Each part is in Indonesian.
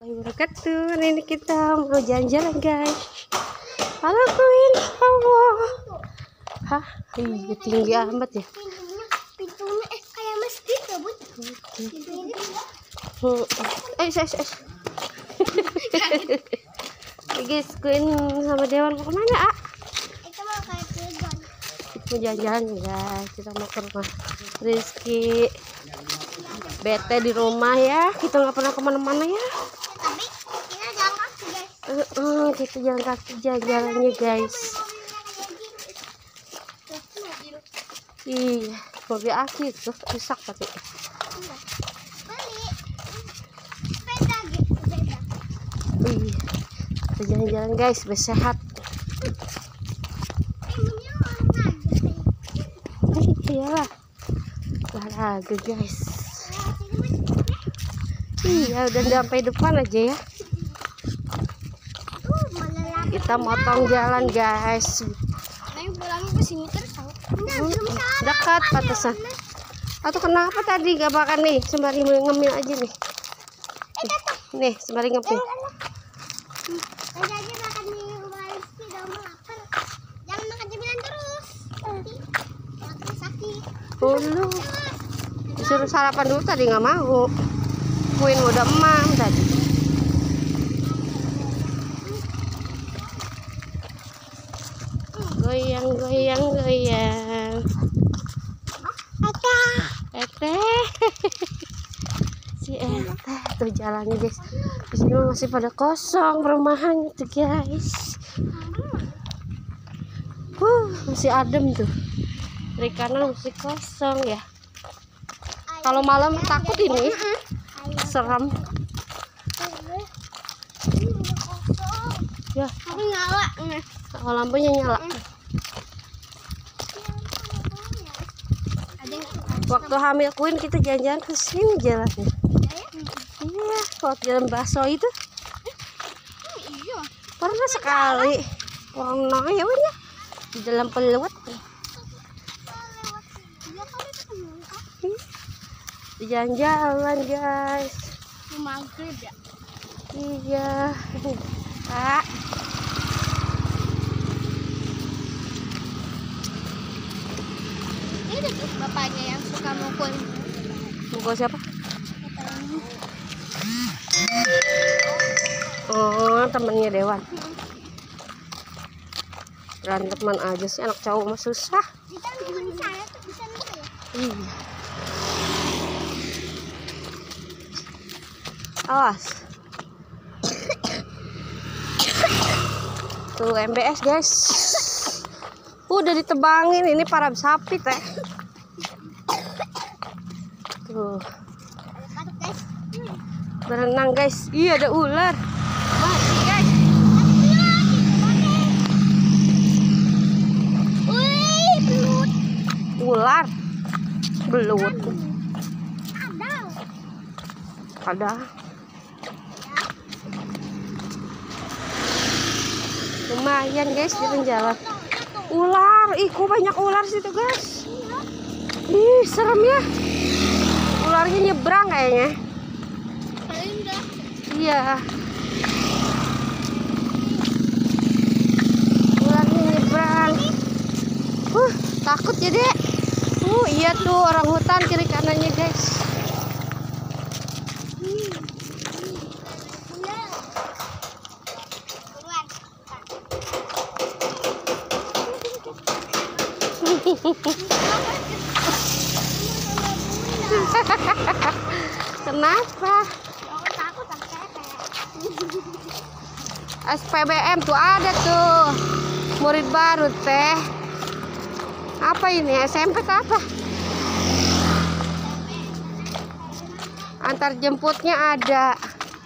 Wabarakatuh. Ini kita mau jalan-jalan guys. Halo Queen. Halo. Hah? Iya tinggi amat ya. Pintunya kayak masjid ya bud. Guys, Queen sama Dewan mau kemana? Itu mau kayak Cirebon. Mau jalan-jalan guys. Kita mau ke rumah Rizky. Bete di rumah ya. Kita nggak pernah kemana-mana ya. Tapi kita jalan kaki guys. Kita jalan kaki jalan-jalannya guys. Iya, mobil aki tuh rusak tapi. Beli sepeda gitu sepeda. Iya, kita jalan-jalan guys, bersehat. Iyalah, olahraga guys. Iya, udah sampai depan aja ya. Kita motong jalan guys. Neng pulangnya ke sini terus tahu. Dekat batasan. Atau kenapa tadi gak makan nih? Sembari ngemil aja nih. Nih, sembari ngemil. Tadi aja makan di rumah Rizky udah mau lapar. Jangan makan cemilan terus. Nanti makan sakit. Dulu disuruh sarapan dulu tadi nggak mau. Queen udah emam tadi. Goyang goyang goyang. Ete. Si Ete tuh jalannya guys. Di sini masih pada kosong perumahan itu guys. Masih adem tuh. Dari kanan masih kosong ya. Kalau malam takut ini. Seram. Ya, Tapi nyala. kalau lampunya nyala. Waktu hamil Queen kita jalan-jalan ke sini jalannya. Iya, waktu jalan bakso itu. Iya. Pernah sekali. Warna ya ya. Di dalam peluat. Di jalan-jalan guys. Maghrib ya. Iya. Kak. Ini tuh bapaknya yang suka mukul. Mukul siapa? Oh, temennya Dewan. Beranteman aja sih anak cowok mah susah. Bisa nunggu di sana tuh bisa nunggu ya. Iya. Awas. Tuh MBS guys. Udah ditebangin ini para sapi teh. Tuh. Masuk guys. Berenang guys. Iya ada ular. Masih guys. Wih, belut. Ular. Belut. Ada. Ada. Lumayan guys jalan-jalan. Ular. Ih kok banyak ular situ guys. Ih serem ya. Ularnya nyebrang kayaknya. Iya. Ularnya nyebrang. Takut ya dek. Iya tuh orang hutan kiri kanannya guys. Kenapa? SPBM tuh ada tuh murid baru teh. Apa ini SMP ke apa? Antar jemputnya ada.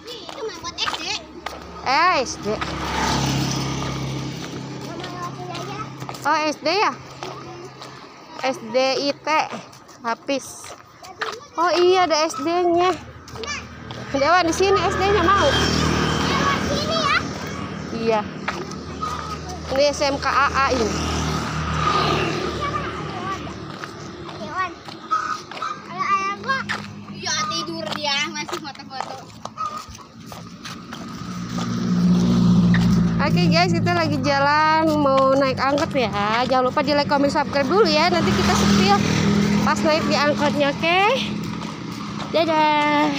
Itu mah buat SD. SD. Oh SD ya? SD IT habis. Oh iya ada SD-nya. Dewan di sini SD-nya mau. Sini ya. Iya. Ini SMK AA ini. Dewan. Kalau ayah gua, ya tidur dia masih foto-foto. Oke guys, kita lagi jalan mau naik angkot ya. Jangan lupa di like, comment, subscribe dulu ya. Nanti kita spill pas naik di angkotnya, oke? Dadah.